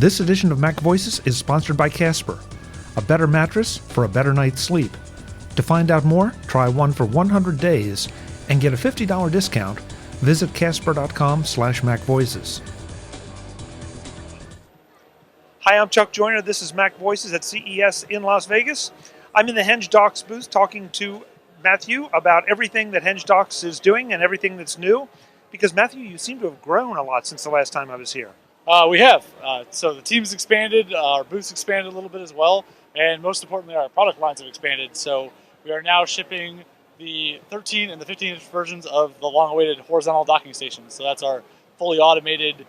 This edition of Mac Voices is sponsored by Casper, a better mattress for a better night's sleep. To find out more, try one for 100 days and get a $50 discount. Visit casper.com/MacVoices. Hi, I'm Chuck Joyner. This is Mac Voices at CES in Las Vegas. I'm in the Henge Docks booth talking to Matthew about everything that Henge Docks is doing and everything that's new. Because Matthew, you seem to have grown a lot since the last time I was here. We have. So the team's expanded, our booth's expanded a little bit as well, and most importantly, our product lines have expanded. So we are now shipping the 13 and the 15-inch versions of the long-awaited horizontal docking station. So that's our fully automated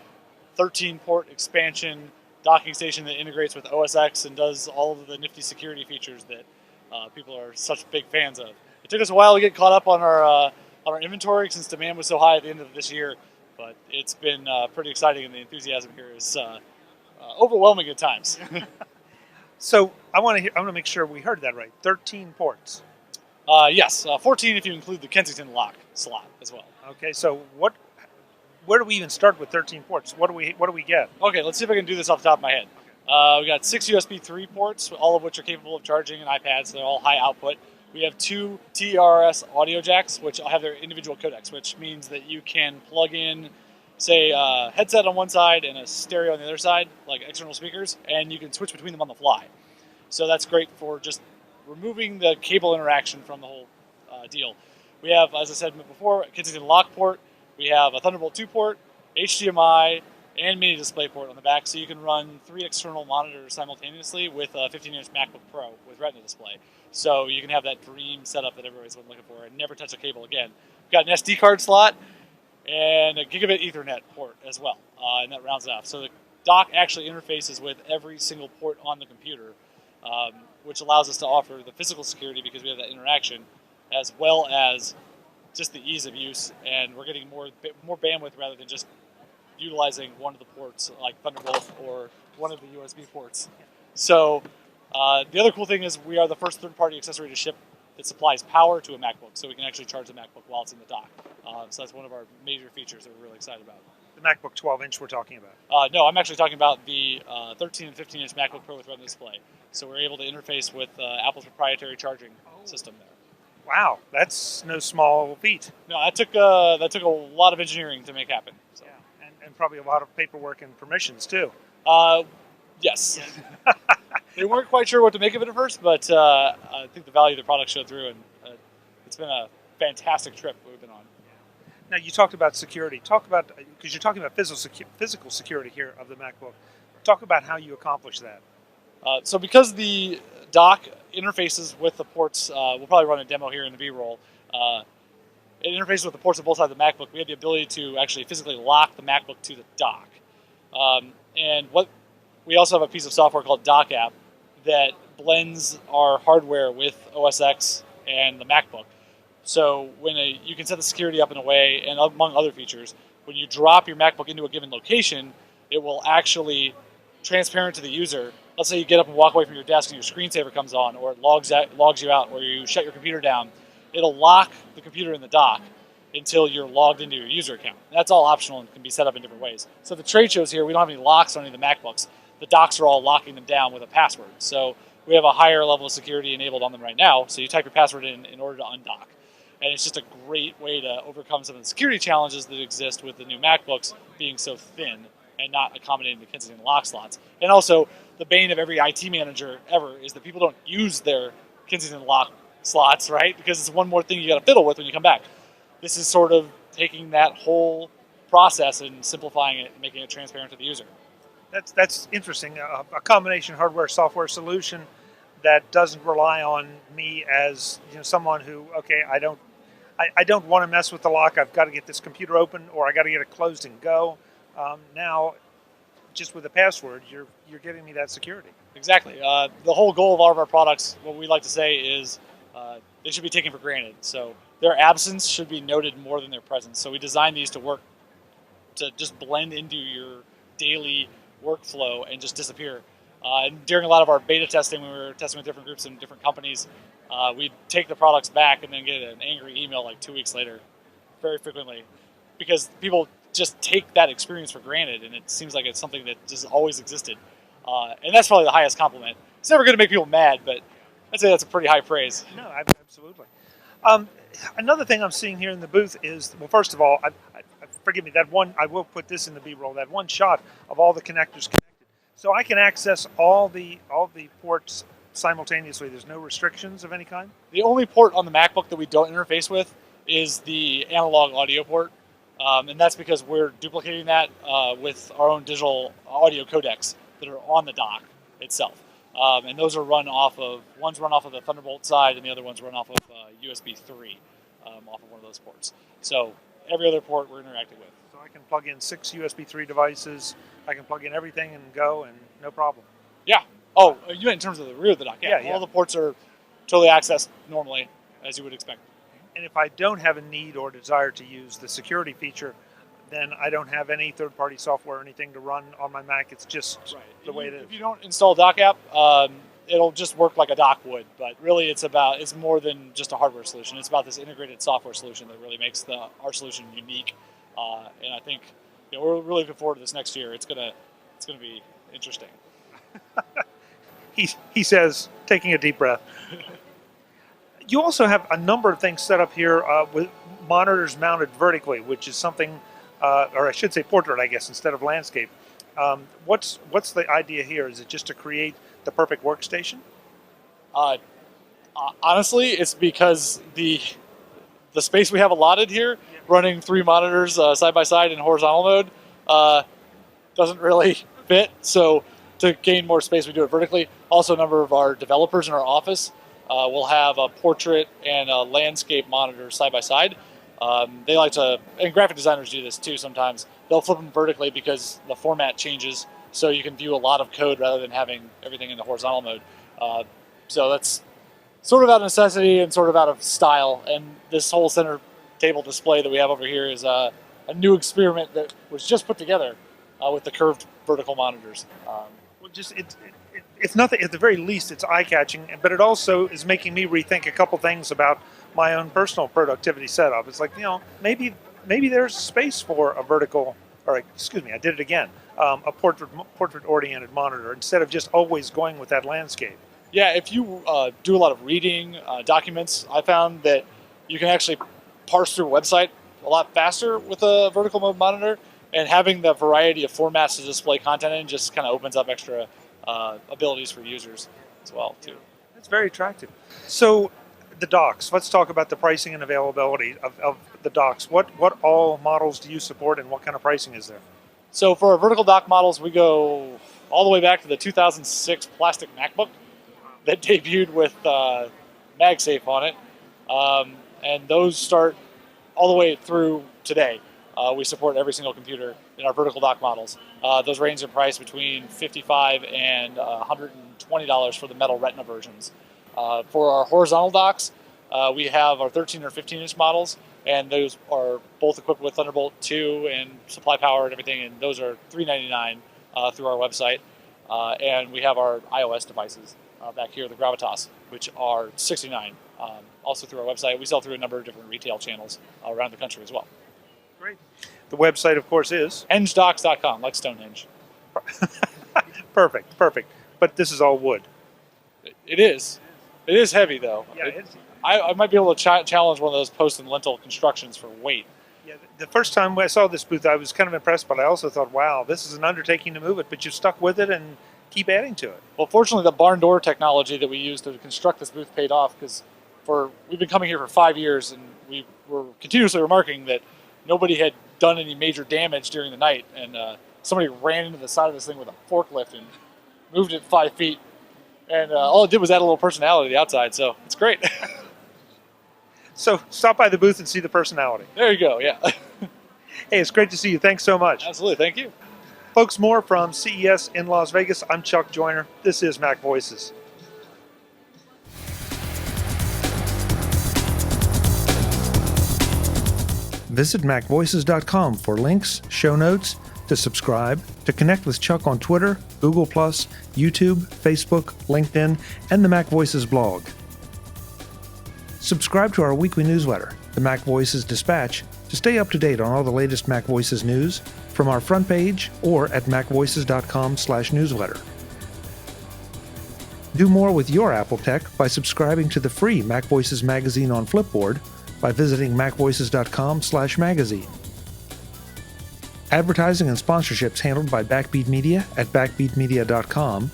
13-port expansion docking station that integrates with OS X and does all of the nifty security features that people are such big fans of. It took us a while to get caught up on our inventory since demand was so high at the end of this year. But it's been pretty exciting, and the enthusiasm here is overwhelming at times. So I want to make sure we heard that right. 13 ports. Yes, 14 if you include the Kensington lock slot as well. Okay, so where do we even start with 13 ports? What do we get? Okay, let's see if I can do this off the top of my head. We got 6 USB 3 ports, all of which are capable of charging an iPad, so they're all high output. We have 2 TRS audio jacks, which have their individual codecs, which means that you can plug in, say, a headset on one side and a stereo on the other side, like external speakers, and you can switch between them on the fly. So that's great for just removing the cable interaction from the whole deal. We have, as I said before, a Kensington lock port. We have a Thunderbolt 2 port, HDMI, and mini display port on the back, so you can run 3 external monitors simultaneously with a 15-inch MacBook Pro with Retina display. So you can have that dream setup that everybody's been looking for and never touch a cable again. We've got an SD card slot and a gigabit Ethernet port as well, and that rounds it off. So the dock actually interfaces with every single port on the computer, which allows us to offer the physical security because we have that interaction, as well as just the ease of use, and we're getting more bandwidth rather than just utilizing one of the ports like Thunderbolt or one of the USB ports. So the other cool thing is we are the first third-party accessory to ship that supplies power to a MacBook, so we can actually charge the MacBook while it's in the dock. So that's one of our major features that we're really excited about. The MacBook 12-inch we're talking about. No, I'm actually talking about the 13 and 15-inch MacBook Pro with Retina display. So we're able to interface with Apple's proprietary charging system there. Wow, that's no small feat. No, that took a lot of engineering to make happen. So. Yeah, and probably a lot of paperwork and permissions too. Yes. They weren't quite sure what to make of it at first, but I think the value of the product showed through, and it's been a fantastic trip we've been on. Now, you talked about security. Because you're talking about physical security here of the MacBook. Talk about how you accomplish that. So because the dock interfaces with the ports, we'll probably run a demo here in the B-roll. It interfaces with the ports of both sides of the MacBook. We have the ability to actually physically lock the MacBook to the dock. And we also have a piece of software called Dock App that blends our hardware with OS X and the MacBook. So when you can set the security up in a way, and among other features, when you drop your MacBook into a given location, it will actually transparent to the user. Let's say you get up and walk away from your desk and your screensaver comes on, or it logs you out, or you shut your computer down. It'll lock the computer in the dock until you're logged into your user account. That's all optional and can be set up in different ways. So the trade shows here, we don't have any locks on any of the MacBooks. The docks are all locking them down with a password. So we have a higher level of security enabled on them right now. So you type your password in order to undock. And it's just a great way to overcome some of the security challenges that exist with the new MacBooks being so thin and not accommodating the Kensington lock slots. And also, the bane of every IT manager ever is that people don't use their Kensington lock slots, right? Because it's one more thing you got to fiddle with when you come back. This is sort of taking that whole process and simplifying it and making it transparent to the user. That's interesting. A combination hardware-software solution that doesn't rely on me as someone who, okay, I don't want to mess with the lock. I've got to get this computer open, or I got to get it closed and go. Now, just with a password, you're giving me that security. Exactly. The whole goal of all of our products, what we like to say is they should be taken for granted. So their absence should be noted more than their presence. So we designed these to work to just blend into your daily workflow and just disappear. And during a lot of our beta testing, when we were testing with different groups and different companies, we'd take the products back and then get an angry email like 2 weeks later, very frequently, because people just take that experience for granted, and it seems like it's something that just always existed. And that's probably the highest compliment. It's never going to make people mad, but I'd say that's a pretty high praise. No, absolutely. Another thing I'm seeing here in the booth is, well, first of all, forgive me, that one, I will put this in the B-roll, that one shot of all the connectors connected. So I can access all the ports simultaneously. There's no restrictions of any kind? The only port on the MacBook that we don't interface with is the analog audio port. And that's because we're duplicating that with our own digital audio codecs that are on the dock itself. And those are one's run off of the Thunderbolt side, and the other one's run off of USB 3 off of one of those ports. So every other port we're interacting with. So I can plug in 6 USB 3 devices, I can plug in everything and go, and no problem. Yeah. Oh, you meant in terms of the rear of the dock. Yeah. All the ports are totally accessed normally, as you would expect. And if I don't have a need or desire to use the security feature, then I don't have any third-party software or anything to run on my Mac. It's just the way it is. If you don't install a dock app, it'll just work like a dock would. But really, it's more than just a hardware solution. It's about this integrated software solution that really makes our solution unique. And I think we're really looking forward to this next year. It's gonna be interesting. He says, taking a deep breath. You also have a number of things set up here with monitors mounted vertically, which is something, or I should say portrait, I guess, instead of landscape. What's the idea here? Is it just to create the perfect workstation? Honestly, it's because the space we have allotted here, running 3 monitors side by side in horizontal mode, doesn't really fit. So to gain more space, we do it vertically. Also, a number of our developers in our office will have a portrait and a landscape monitor side by side. They like to, and graphic designers do this too sometimes. They'll flip them vertically because the format changes, so you can view a lot of code rather than having everything in the horizontal mode. So that's sort of out of necessity and sort of out of style. And this whole center table display that we have over here is a new experiment that was just put together with the curved vertical monitors. It's nothing, at the very least, it's eye-catching, but it also is making me rethink a couple things about my own personal productivity setup. It's like, maybe there's space for a vertical, or excuse me, I did it again, a portrait-oriented monitor instead of just always going with that landscape. Yeah, if you do a lot of reading documents, I found that you can actually parse through a website a lot faster with a vertical mode monitor, and having the variety of formats to display content in just kind of opens up extra abilities for users as well, too. That's very attractive. So the docks, let's talk about the pricing and availability of the docks. What all models do you support, and what kind of pricing is there? So for our vertical dock models, we go all the way back to the 2006 plastic MacBook that debuted with MagSafe on it. And those start all the way through today. We support every single computer in our vertical dock models. Those range in price between $55 and $120 for the metal Retina versions. For our horizontal docks, we have our 13 or 15-inch models, and those are both equipped with Thunderbolt 2 and supply power and everything, and those are $399 through our website. And we have our iOS devices back here, the Gravitas, which are $69, also through our website. We sell through a number of different retail channels around the country as well. Great. The website, of course, is? HengeDocks.com, like Stonehenge. Perfect. But this is all wood. It is. It is heavy, though. Yeah, it is. I might be able to challenge one of those post and lintel constructions for weight. Yeah, the first time I saw this booth, I was kind of impressed, but I also thought, wow, this is an undertaking to move it, but you stuck with it and keep adding to it. Well, fortunately, the barn door technology that we used to construct this booth paid off, because we've been coming here for 5 years, and we were continuously remarking that nobody had done any major damage during the night, and somebody ran into the side of this thing with a forklift and moved it 5 feet, and all it did was add a little personality to the outside, so it's great. So stop by the booth and see the personality. There you go, yeah. Hey, it's great to see you. Thanks so much. Absolutely, thank you. Folks, more from CES in Las Vegas. I'm Chuck Joyner. This is Mac Voices. Visit MacVoices.com for links, show notes, to subscribe, to connect with Chuck on Twitter, Google+, YouTube, Facebook, LinkedIn, and the Mac Voices blog. Subscribe to our weekly newsletter, the MacVoices Dispatch, to stay up to date on all the latest MacVoices news from our front page or at macvoices.com/newsletter. Do more with your Apple tech by subscribing to the free MacVoices magazine on Flipboard by visiting macvoices.com/magazine. Advertising and sponsorships handled by Backbeat Media at backbeatmedia.com.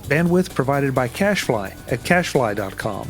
Bandwidth provided by CacheFly at cachefly.com.